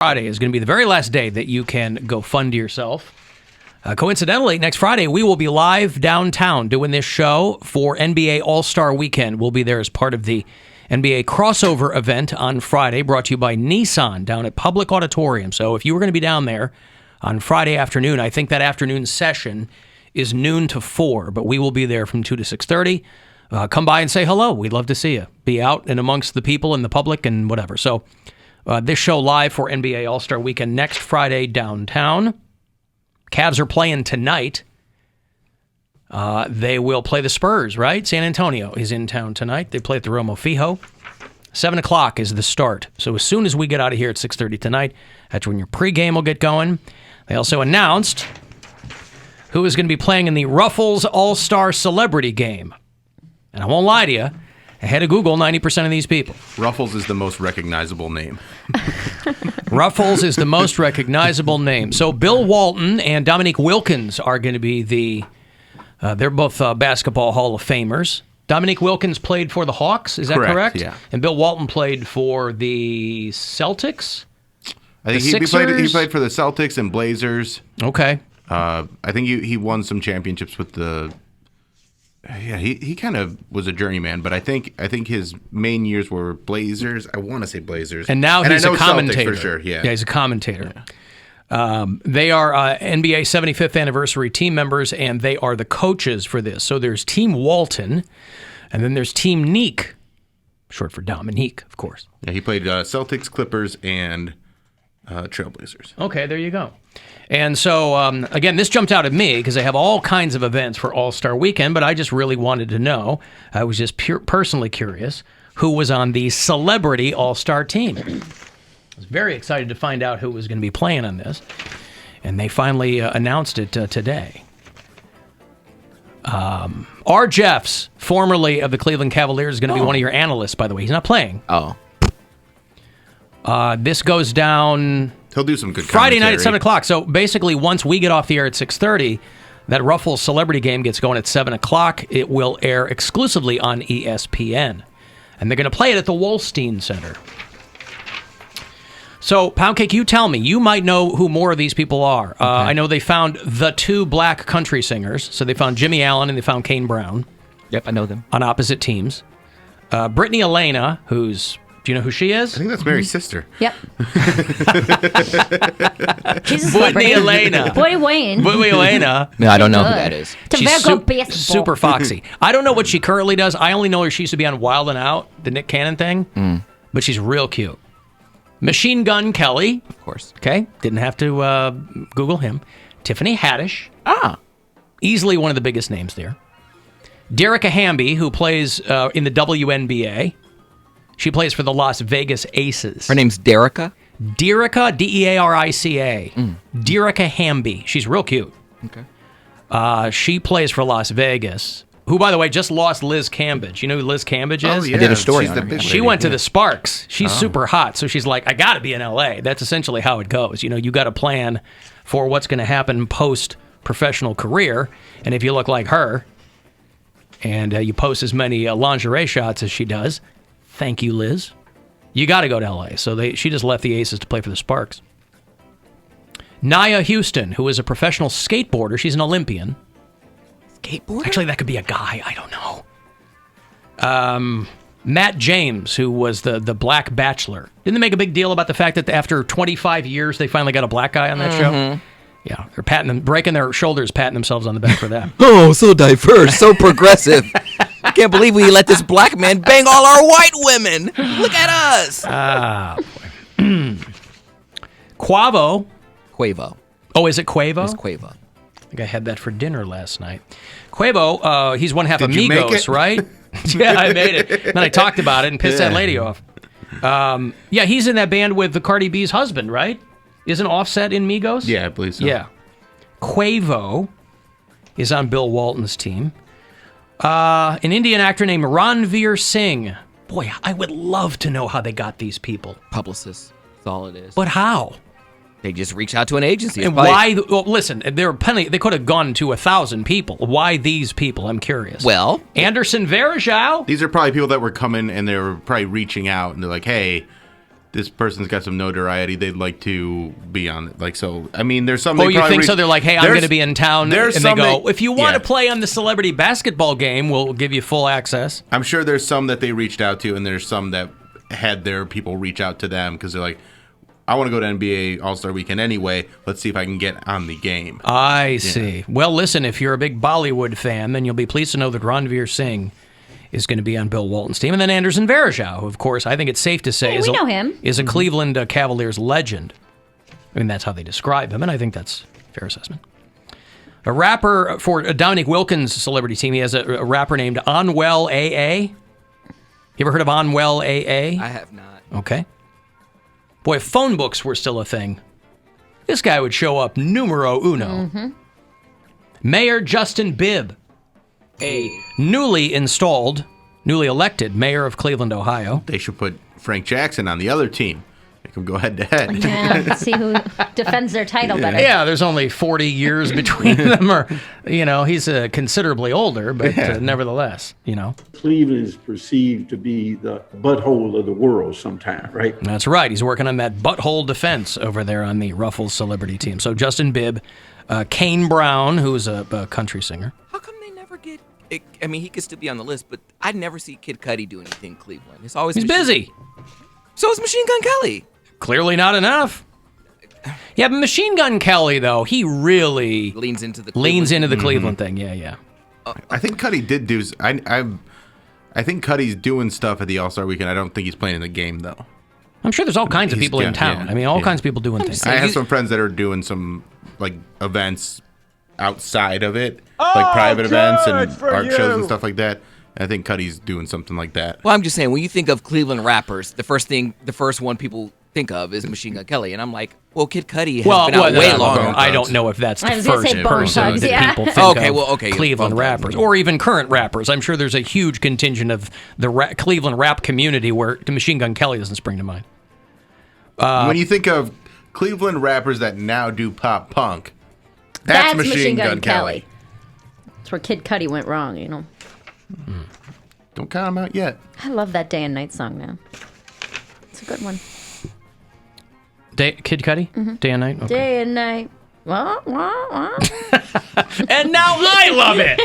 Friday is going to be the very last day that you can go fund yourself. Coincidentally, next Friday, we will be live downtown doing this show for NBA All-Star Weekend. We'll be there as part of the NBA crossover event on Friday, brought to you by Nissan down at Public Auditorium. So if you were going to be down there on Friday afternoon, I think that afternoon session is noon to 4, but we will be there from 2 to 6:30. Come by and say hello. We'd love to see you. Be out and amongst the people and the public and whatever. So this show live for NBA All-Star Weekend next Friday downtown. Cavs are playing tonight. They will play the Spurs, right? San Antonio is in town tonight. They play at the Romo Fijo. 7 o'clock is the start. So as soon as we get out of here at 6:30 tonight, that's when your pregame will get going. They also announced who is going to be playing in the Ruffles All-Star Celebrity Game. And I won't lie to you, I had to Google 90% of these people. Ruffles is the most recognizable name. Ruffles is the most recognizable name. So Bill Walton and Dominique Wilkins are going to be they're both basketball Hall of Famers. Dominique Wilkins played for the Hawks, is that correct? Yeah. And Bill Walton played for the Celtics? I think he played for the Celtics and Blazers. Okay. I think he won some championships with the... Yeah, he kind of was a journeyman, but I think his main years were Blazers. I want to say Blazers. And now he's a commentator. Celtics for sure, yeah. Yeah, he's a commentator. Yeah. They are NBA 75th anniversary team members, and they are the coaches for this. So there's Team Walton, and then there's Team Neek, short for Dominique, of course. Yeah, he played Celtics, Clippers, and Trailblazers. Okay, there you go. And so, again, this jumped out at me because they have all kinds of events for All-Star Weekend, but I just really wanted to know. I was just personally curious who was on the Celebrity All-Star team. I was very excited to find out who was going to be playing on this, and they finally announced it today. R. Jeffs, formerly of the Cleveland Cavaliers, is going to be one of your analysts, by the way. He's not playing. Oh. This goes down... He'll do some good Friday night at 7 commentary. o'clock. So basically, once we get off the air at 6:30, that Ruffles Celebrity Game gets going at 7 o'clock. It will air exclusively on ESPN. And they're going to play it at the Wolstein Center. So, Poundcake, you tell me. You might know who more of these people are. Okay. I know they found the 2 black country singers. So they found Jimmy Allen and they found Kane Brown. Yep, I know them. On opposite teams. Brittany Elena, who's... Do you know who she is? I think that's Mary's sister. Yep. She's a Brittany Elena. Boy Wayne. Brittany Elena. No, I don't know who that is. She's super foxy. I don't know what she currently does. I only know her. She used to be on Wild 'N Out, the Nick Cannon thing. But she's real cute. Machine Gun Kelly. Of course. Okay. Didn't have to Google him. Tiffany Haddish. Ah. Easily one of the biggest names there. Derica Hamby, who plays in the WNBA. She plays for the Las Vegas Aces. Her name's Derica? Derica, D-E-A-R-I-C-A. Derica Hamby. She's real cute. Okay. She plays for Las Vegas, who, by the way, just lost Liz Cambage. You know who Liz Cambage is? Oh, yeah. I did a story She's on the her. big She lady, went to yeah. the Sparks. She's super hot, so she's like, I got to be in L.A. That's essentially how it goes. You know, you got to plan for what's going to happen post-professional career, and if you look like her and you post as many lingerie shots as she does, thank you, Liz. You got to go to L.A. So she just left the Aces to play for the Sparks. Nia Houston, who is a professional skateboarder. She's an Olympian. Skateboarder? Actually, that could be a guy. I don't know. Matt James, who was the Black Bachelor. Didn't they make a big deal about the fact that after 25 years, they finally got a black guy on that show? Yeah, they're breaking their shoulders, patting themselves on the back for that. Oh, so diverse, so progressive. I can't believe we let this black man bang all our white women. Look at us. Boy. Quavo. Quavo. Oh, is it Quavo? It's Quavo. I think I had that for dinner last night. Quavo, he's one half Did you make Amigos, it? right? Yeah, I made it. Then I talked about it and pissed that lady off. Yeah, he's in that band with the Cardi B's husband, right? Isn't Offset in Migos? Yeah, I believe so. Yeah. Quavo is on Bill Walton's team. An Indian actor named Ranveer Singh. Boy, I would love to know how they got these people. Publicists. That's all it is. But how? They just reach out to an agency. And why? Well, listen, there are plenty. They could have gone to 1,000 people. Why these people? I'm curious. Well, Anderson Varejao. These are probably people that were coming and they were probably reaching out and they're like, hey, this person's got some notoriety, they'd like to be on it. Like, so, I mean, there's some. Oh, you think so? They're like, hey, I'm going to be in town. And they go, if you want to yeah. play on the celebrity basketball game, we'll give you full access. I'm sure there's some that they reached out to, and there's some that had their people reach out to them because they're like, I want to go to NBA All-Star Weekend anyway. Let's see if I can get on the game. I see. Well, listen, if you're a big Bollywood fan, then you'll be pleased to know that Ranveer Singh is going to be on Bill Walton's team. And then Anderson Varejao, who, of course, I think it's safe to say we know him. is a Cleveland Cavaliers legend. I mean, that's how they describe him, and I think that's a fair assessment. A rapper for Dominique Wilkins' celebrity team, he has a rapper named Onwell AA. You ever heard of Onwell AA? I have not. Okay. Boy, if phone books were still a thing, this guy would show up numero uno. Mm-hmm. Mayor Justin Bibb, a newly elected mayor of Cleveland, Ohio. They should put Frank Jackson on the other team. Make them go head to head. Yeah, let's see who defends their title better. Yeah, there's only 40 years between them, or, he's considerably older, but nevertheless, Cleveland is perceived to be the butthole of the world sometime, right? That's right. He's working on that butthole defense over there on the Ruffles celebrity team. So Justin Bibb, Kane Brown, who's a country singer. How come they never get? I mean, he could still be on the list, but I never see Kid Cudi do anything in Cleveland. It's always He's busy. So is Machine Gun Kelly. Clearly not enough. Yeah, but Machine Gun Kelly, though, he really leans into the Cleveland thing. Yeah. I think Cudi did do. I think Cudi's doing stuff at the All-Star Weekend. I don't think he's playing in the game though. I'm sure there's all kinds of people in town. Yeah, I mean, all kinds of people doing things. I have some friends that are doing some like events outside of it, like private events and art shows and stuff like that. I think Cudi's doing something like that. Well, I'm just saying, when you think of Cleveland rappers, the first one people think of is Machine Gun Kelly, and I'm like, well, Kid Cudi has been out way longer. I don't know if that's the I was gonna first say person Bone Thugs, that yeah. people think of Cleveland Bone rappers, Thugs. or even current rappers. I'm sure there's a huge contingent of the Cleveland rap community where Machine Gun Kelly doesn't spring to mind. When you think of Cleveland rappers that now do pop punk, that's Machine Gun Kelly. That's where Kid Cudi went wrong, Don't count him out yet. I love that Day and Night song now. It's a good one. Kid Cudi? Day and Night? Okay. Day and Night. Wah, wah, wah. And now I love it.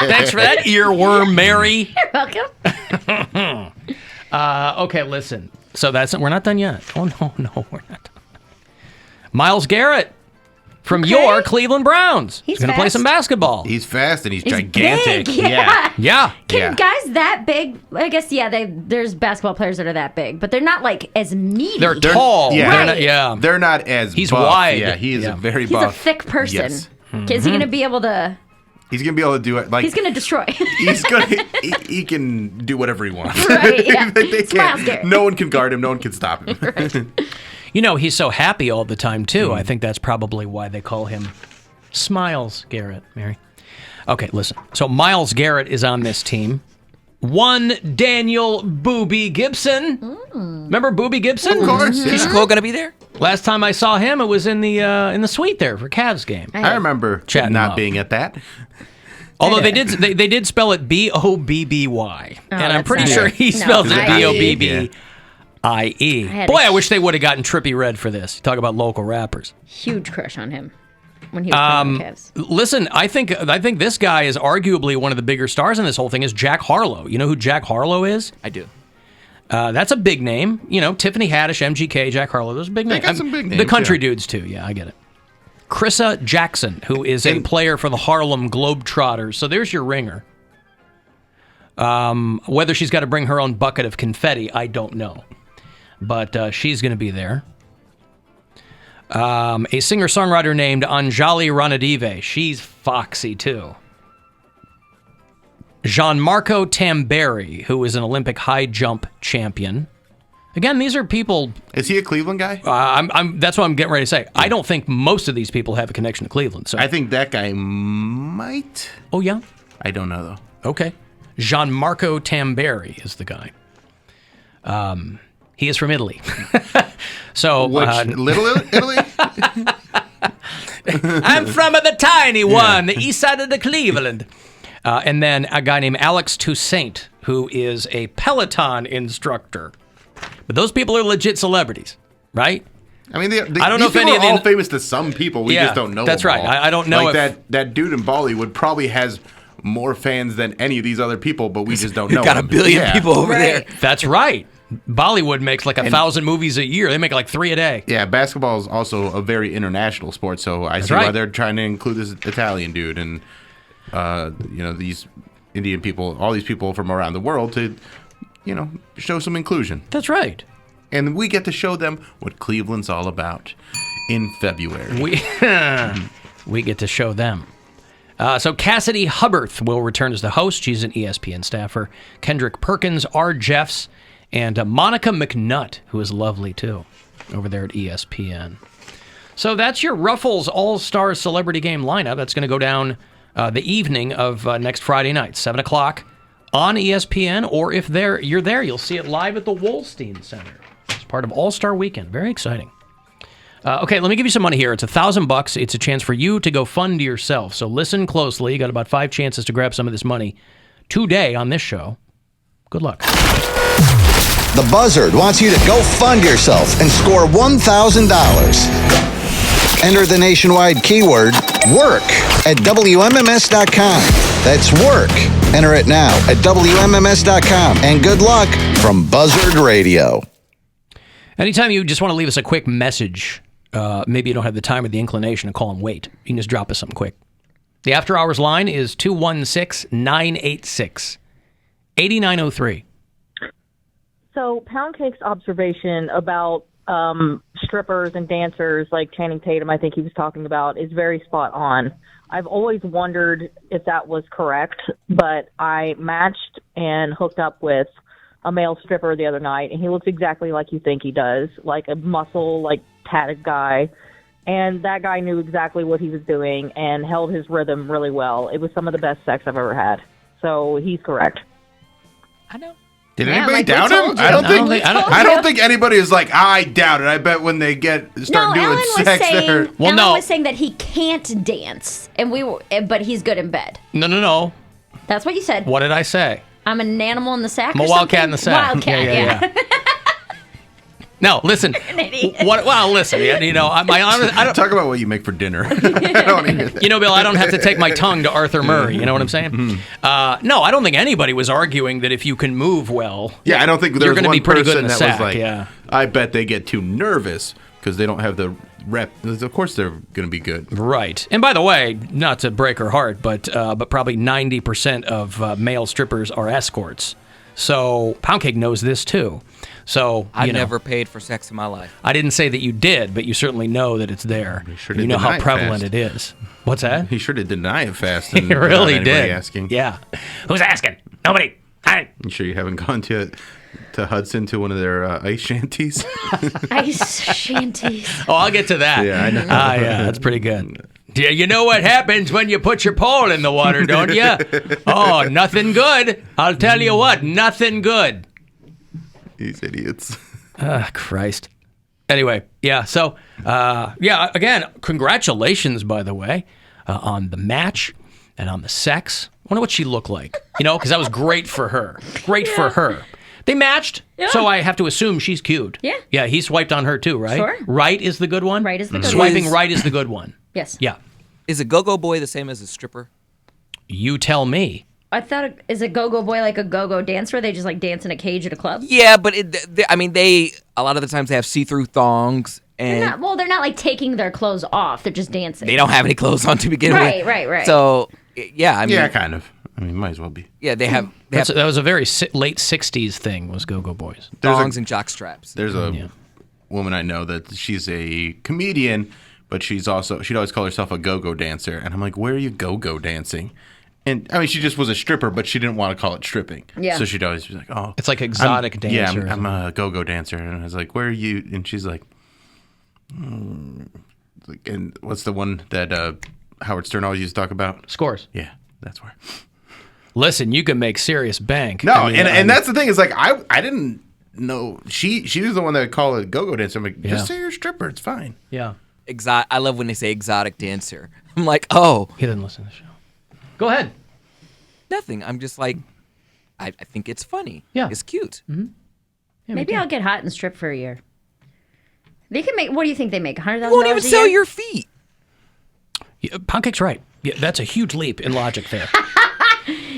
Thanks for that, earworm, Mary. You're welcome. Okay, listen. So we're not done yet. Oh, no, we're not done. Miles Garrett from your Cleveland Browns. He's going to play fast. some basketball. He's fast and he's gigantic. Big, yeah. Yeah. Can guys that big? I guess there's basketball players that are that big, but they're not like as meaty. They're tall. Yeah. Right. They're not as He's buff. wide. Yeah, he is a very He's buff. a thick person. Yes. Is he going to be able to? He's gonna be able to do it. Like He's going to destroy. he can do whatever he wants. Right, yeah. They Smiles, Garrett. no one can guard him. No one can stop him. He's so happy all the time, too. I think that's probably why they call him Smiles Garrett, Mary. Okay, listen. So Miles Garrett is on this team. One Daniel Boobie Gibson. Remember Boobie Gibson? Of course. Keisha Cole gonna be there? Last time I saw him, it was in the suite there for Cavs game. I remember Chatting not up. being at that. Although they did spell it Bobby, and I'm that's pretty not sure it. he No, spells it I-E. Bobbie. had Boy, a- I wish they would have gotten Trippie Redd for this. Talk about local rappers. Huge crush on him when he was playing with the Cavs. Listen, I think this guy is arguably one of the bigger stars in this whole thing. Is Jack Harlow? You know who Jack Harlow is? I do. That's a big name. Tiffany Haddish, MGK, Jack Harlow. Those are big names. got some big The names, country yeah. dudes too. Yeah, I get it. Krissa Jackson, who is a player for the Harlem Globetrotters. So there's your ringer. Whether she's got to bring her own bucket of confetti, I don't know. But she's going to be there. A singer-songwriter named Anjali Ranadive. She's foxy, too. Gianmarco Tamberi, who is an Olympic high jump champion. Again, these are people... Is he a Cleveland guy? That's what I'm getting ready to say. I don't think most of these people have a connection to Cleveland. So I think that guy might. Oh, yeah? I don't know, though. Okay. Gianmarco Tamberi is the guy. He is from Italy. So Little Italy? I'm from the tiny one, the east side of the Cleveland. And then a guy named Alex Toussaint, who is a Peloton instructor. But those people are legit celebrities, right? I mean, I don't know if any of are all them famous to some people. We just don't know. That's them right. all. I don't know like if that dude in Bollywood probably has more fans than any of these other people, but we just don't know. Got a billion people over there. That's right. Bollywood makes like 1,000 movies a year. They make like 3 a day. Yeah, basketball is also a very international sport, so I see why they're trying to include this Italian dude and these Indian people, all these people from around the world to, show some inclusion. That's right. And we get to show them what Cleveland's all about in February. We get to show them. So Cassidy Hubbarth will return as the host. She's an ESPN staffer. Kendrick Perkins, R. Jeffs, and Monica McNutt, who is lovely too, over there at ESPN. So that's your Ruffles All-Star Celebrity Game lineup. That's going to go down the evening of next Friday night, 7 o'clock on ESPN, or if you're there, you'll see it live at the Wolstein Center. It's part of All-Star Weekend. Very exciting. Okay, let me give you some money here. It's $1,000. It's a chance for you to go fund yourself. So listen closely. You got about 5 chances to grab some of this money today on this show. Good luck. The Buzzard wants you to go fund yourself and score $1,000. Enter the nationwide keyword WORK at WMMS.com. That's WORK. Enter it now at WMMS.com. And good luck from Buzzard Radio. Anytime you just want to leave us a quick message, maybe you don't have the time or the inclination to call and wait, you can just drop us something quick. The after hours line is 216-986-8903. So Poundcake's observation about strippers and dancers like Channing Tatum, I think he was talking about, is very spot on. I've always wondered if that was correct, but I matched and hooked up with a male stripper the other night, and he looks exactly like you think he does, like a muscle, like tatted guy. And that guy knew exactly what he was doing and held his rhythm really well. It was some of the best sex I've ever had. So he's correct. I know. Did anybody doubt him? I don't think anybody is like, I doubt it. I bet when they start doing sex, Alan was saying that he can't dance, but he's good in bed. No. That's what you said. What did I say? I'm an animal in the sack. I'm a wildcat in the sack. Wildcat, yeah. No, listen. Well, listen. I don't talk about what you make for dinner. I don't even. Bill, I don't have to take my tongue to Arthur Murray. You know what I'm saying? Mm-hmm. No, I don't think anybody was arguing that if you can move well, I don't think there's one be pretty good person in the that sack, was like, I bet they get too nervous because they don't have the rep. Of course, they're going to be good. Right. And by the way, not to break her heart, but probably 90% of male strippers are escorts. So Poundcake knows this too. So I've never paid for sex in my life. I didn't say that you did, but you certainly know that it's there. You know how prevalent it is. What's that? He sure did deny it fast. He really did. Asking. Yeah. Who's asking? Nobody. You sure you haven't gone to Hudson to one of their ice shanties? Ice shanties. Oh, I'll get to that. Yeah, I know. Yeah, that's pretty good. Yeah, you know what happens when you put your pole in the water, don't you? Oh, nothing good. I'll tell you what, nothing good. These idiots. Christ. Anyway, yeah, so, again, congratulations, by the way, on the match and on the sex. I wonder what she looked like, because that was great for her. For her. They matched, so I have to assume she's cute. Yeah. Yeah, he swiped on her too, right? Sure. Right is the good one? Right is the good one. Swiping right is the good one. Yes. Yeah. Is a go-go boy the same as a stripper? You tell me. I thought, is a go-go boy like a go-go dancer? They just like dance in a cage at a club? Yeah, but they a lot of the times they have see-through thongs. And they're not like taking their clothes off. They're just dancing. They don't have any clothes on to begin with. Right. So, yeah, yeah, kind of. Might as well be. Yeah, that was a very late 60s thing, was go-go boys. Thongs and jock straps. There's a woman I know that she's a comedian, but she'd always call herself a go-go dancer. And I'm like, where are you go-go dancing? And I mean, she just was a stripper, but she didn't want to call it stripping. Yeah. So she'd always be like, oh. It's like exotic dancer. Yeah, I'm a go-go dancer. And I was like, where are you? And she's like, and what's the one that Howard Stern always used to talk about? Scores. Yeah, that's where. Listen, you can make serious bank. No, and that's the thing is like I didn't know she was the one that would call it go-go dancer. I'm like, just say you're a stripper, it's fine. Yeah. I love when they say exotic dancer. I'm like, oh. He didn't listen to the show. Go ahead. Nothing. I'm just like, I think it's funny. Yeah. It's cute. Mm-hmm. Maybe I'll get hot and strip for a year. They can make. What do you think they make? $100,000. You won't even sell your feet. Yeah, Poundcake's right. Yeah, that's a huge leap in logic there.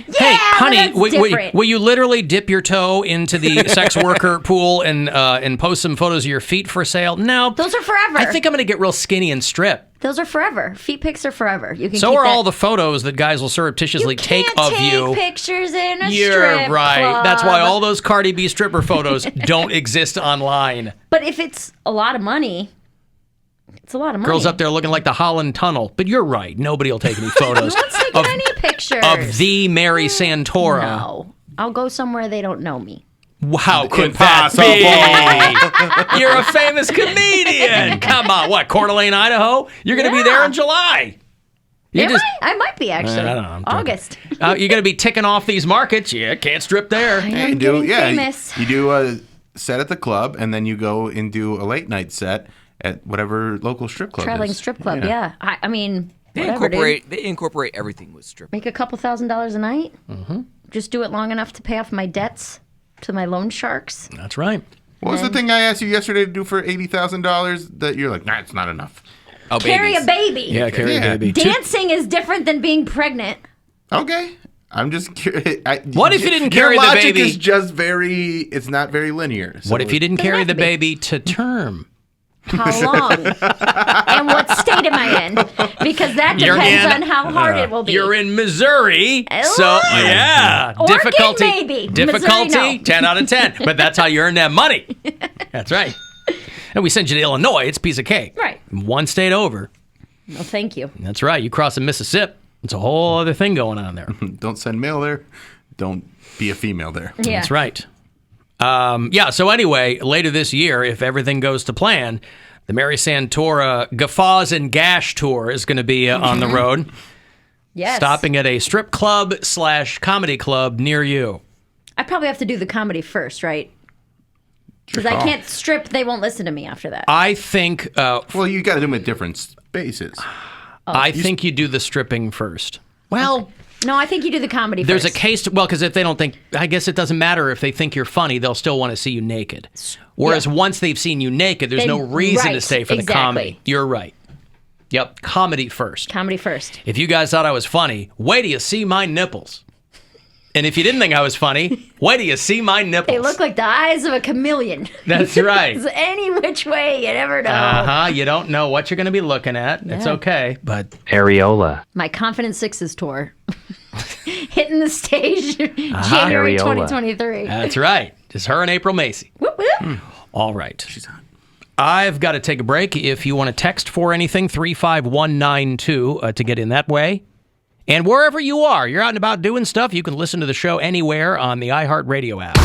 Yeah, hey, honey, different. will you literally dip your toe into the sex worker pool and post some photos of your feet for sale? No. Those are forever. I think I'm going to get real skinny and strip. Those are forever. Feet pics are forever. You can. So keep are that. all the photos that guys will surreptitiously take of you. Take pictures in a You're strip right. club. That's why all those Cardi B stripper photos don't exist online. But if it's a lot of money, it's a lot of money. Girls up there looking like the Holland Tunnel. But you're right. Nobody will take any photos. No one's taking any pictures of the Mary Santora. No, I'll go somewhere they don't know me. How could that be? You're a famous comedian. Come on, what? Coeur d'Alene, Idaho? You're going to be there in July. I might be actually. I don't know. August. You're going to be ticking off these markets. Yeah, can't strip there. I'm getting famous. You do a set at the club, and then you go and do a late night set at whatever local strip club. Traveling is. strip club. Yeah. I mean, They whatever, incorporate. dude. They incorporate everything with strip. Make a couple $1,000s a night. Mm-hmm. Just do it long enough to pay off my debts to my loan sharks. That's right. What was the thing I asked you yesterday to do for $80,000 that you're like, nah, it's not enough? Oh, Carry babies. a baby. Yeah, carry a baby. Dancing is different than being pregnant. Okay. I'm just curious. What if you didn't carry the Your logic baby? is just it's not very linear. So What if you didn't Doesn't carry have the to be. baby to term? How long? And what state am I in? Because that depends on how hard it will be. You're in Missouri, so Ooh. yeah, Oregon, difficulty, maybe. difficulty, Missouri, no. 10 out of 10. But that's how you earn that money. That's right. And we send you to Illinois; it's a piece of cake. Right. One state over. No, thank you. That's right. You cross the Mississippi, it's a whole other thing going on there. Don't send mail there. Don't be a female there. Yeah. That's right. So anyway, later this year, if everything goes to plan, the Mary Santora Guffaws and Gash Tour is going to be on the road, Yes. stopping at a strip club / comedy club near you. I probably have to do the comedy first, right? Because I can't strip. They won't listen to me after that. I think Well, you got to do them at different spaces. I think you do the stripping first. Well, No, I think you do the comedy there's first. a case because if they don't think, I guess it doesn't matter if they think you're funny, they'll still want to see you naked. Whereas once they've seen you naked, there's no reason to stay for the comedy. You're right. Yep, comedy first. Comedy first. If you guys thought I was funny, wait till you see my nipples. And if you didn't think I was funny, wait till you see my nipples. They look like the eyes of a chameleon. That's right. It's any which way, you never know. You don't know what you're going to be looking at. It's okay, but Areola. My Confident Sixes tour. Hitting the stage January Areola. 2023. that's right. Just her and April Macy. Whoop, whoop. All right. She's on. I've got to take a break. If you want to text for anything, 35192 to get in that way. And wherever you are, you're out and about doing stuff, you can listen to the show anywhere on the iHeartRadio app.